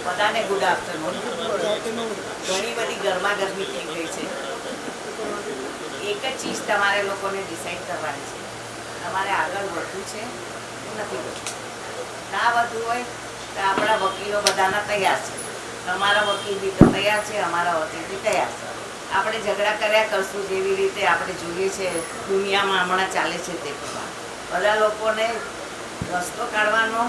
બધાને good afternoon. ઘણી બધી ગરમાગરમી થઈ ગઈ છે. એક જ ચીજ તમારે લોકોને ડિસાઈડ કરવાની છે. તમારે આગળ વધવું છે નથી વધવું. ના વધવું હોય તો આપણા વકીલો બધાના તૈયાર છે. તમારા વકીલ બી તો તૈયાર છે, અમારા વકીલ બી તૈયાર છે. આપણે ઝઘડા કર્યા કરશું જેવી રીતે આપણે જોઈએ છે દુનિયામાં હમણાં ચાલે છે તે પ્રમાણે. બધા લોકોને રસ્તો કાઢવાનો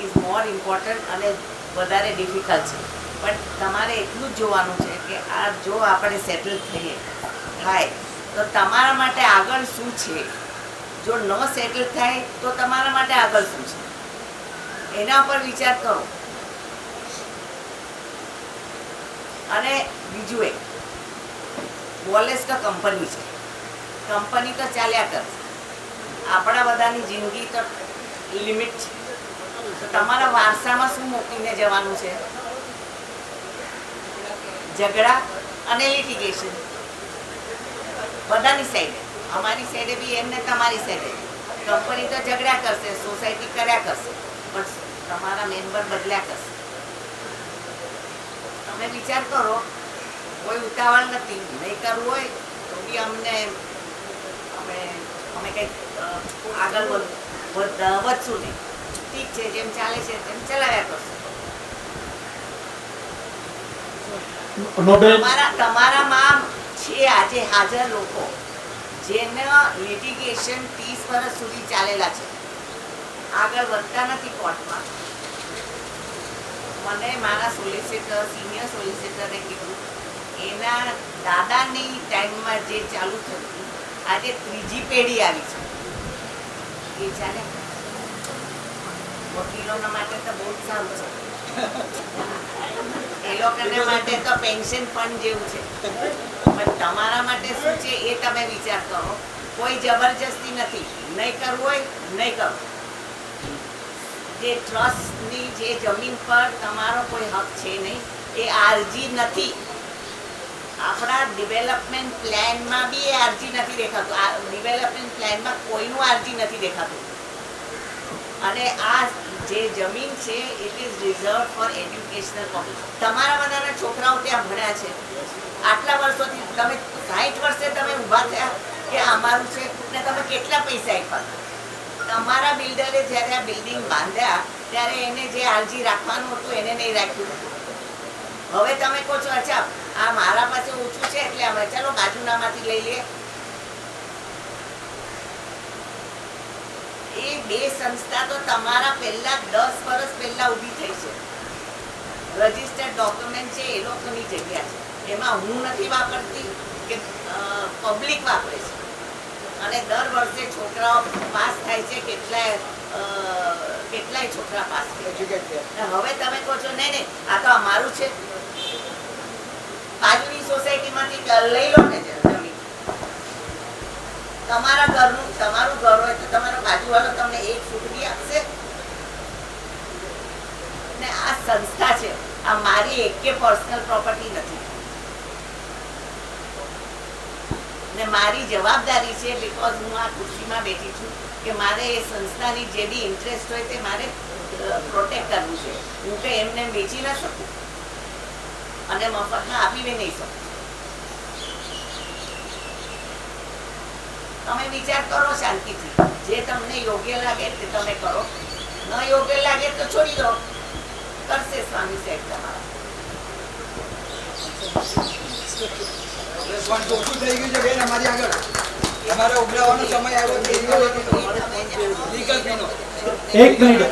ઇઝ મોર ઇમ્પોર્ટન્ટ અને વધારે ડિફિકલ્ટ છે. પણ તમારે એટલું જ જોવાનું છે કે આ જો આપણે સેટલ થાય તો તમારા માટે આગળ શું છે. જો ન સેટલ થાય તો તમારા માટે આગળ શું છે એના પર વિચાર કરો. અને બીજું એક વોલેસ તો કંપની છે. કંપની તો ચાલ્યા કરશે. આપણા બધાની જિંદગી તો લિમિટ છે. તો તમારા વારસામાં શું મૂકીને જવાનું છે? ઝઘડા અને લિટિગેશન. બધાની સાઈડે, અમારી સાઈડે બી એમને તમારી સાઈડે. કંપની તો ઝઘડા કરશે, સોસાયટી કર્યા કરશે, પણ તમારા મેમ્બર બદલ્યા કરશે. તમે વિચાર કરો. કોઈ ઉતાવળ નથી. નહીં કરવું હોય તો બી અમે કંઈક આગળ વધશું નહીં. ઠીક છે, જેમ ચાલે છે તેમ ચલાવ્યા કરશું. તમારામાં છે આજે હાજર લોકો જેના લિટિગેશન 30 વર્ષ સુધી ચાલેલા છે, આગળ વધતા નથી કોર્ટમાં. મને મારા સિનિયર સોલિસિટરે કીધું એના દાદાની ટાઈમમાં જે ચાલુ થયું આજે ત્રીજી પેઢી આવી છે એ ચાલે. વકીલોના માટે તો બહુ જ સારું છે. એ લોકોને માટે તો પેન્શન ફંડ જેવું છે. પણ તમારા માટે શું છે એ તમે વિચાર કરો. કોઈ જબરજસ્તી નથી. નહીં કરવું હોય નહીં કરો. જે ટ્રસ્ટની જે જમીન પર તમારો કોઈ હક છે નહીં એ આરજી નથી. આપણા ડેવલપમેન્ટ પ્લાનમાં બી એ આરજી નથી દેખાતું. આ ડેવલપમેન્ટ પ્લાનમાં કોઈનું આરજી નથી દેખાતું. અને આ જે જમીન છે it is reserve four educational purpose. તમારા બધાના છોકરાઓ ત્યાં ભણ્યા છે. આટલા વર્ષોથી તમે 60 વર્ષે તમે ઊભા થયા કે અમારું છે ને તમે કેટલા પૈસા આપ્યા? તમારા બિલ્ડરે જ્યારે આ બિલ્ડિંગ બાંધ્યા ત્યારે એને જે આરજી રાખવાનું હતું એને નહીં રાખ્યું. હવે તમે કહો છો અચ્છા આ મારા પાસે ઓછું છે એટલે અમે ચાલો બાજુનામાંથી લઈ લઈએ. એ બે સંસ્થા તો તમારા પહેલા 10 વર્ષ પહેલા ઊભી થઈ છે. રજિસ્ટર્ડ ડોક્યુમેન્ટ છે એ લોકોની જગ્યા છે. એમાં હું નથી વાપરતી કે પબ્લિક વાપરે છે. અને દર વર્ષે છોકરાઓ પાસ થાય છે. કેટલાય છોકરા પાસ થાય. હવે તમે કહો છો નહીં આ તો અમારું છે. બાજુની સોસાયટીમાંથી લઈ લો ને જમીન. તમારા ઘરનું તમારું ઘર હોય તો તમારો બાજુવાળો તમને 1 ફૂટ બી આપશે ને? આ સંસ્થા છે. આ મારી એકે પર્સનલ પ્રોપર્ટી નથી ને મારી જવાબદારી છે. બીકોઝ હું આ ખુરશીમાં બેઠી છું કે મારે એ સંસ્થાની જે બી ઇન્ટરેસ્ટ હોય તે મારે પ્રોટેક્ટ કરવું છે. હું કે એમને વેચી ના શકું અને મફતમાં આપી બી નહીં શકું. તમે વિચાર કરો શાંતિથી. જે તમને યોગ્ય લાગે તે તમે કરો. ન યોગ્ય લાગે તો છોડી દો. કરશે સ્વામી સાહેબ તમારા. ચોખ્ખું થઈ ગયું છે બેન અમારી આગળ. તમારે ઉઘરાવાનો સમય આવ્યો છે. 1 મિનિટ.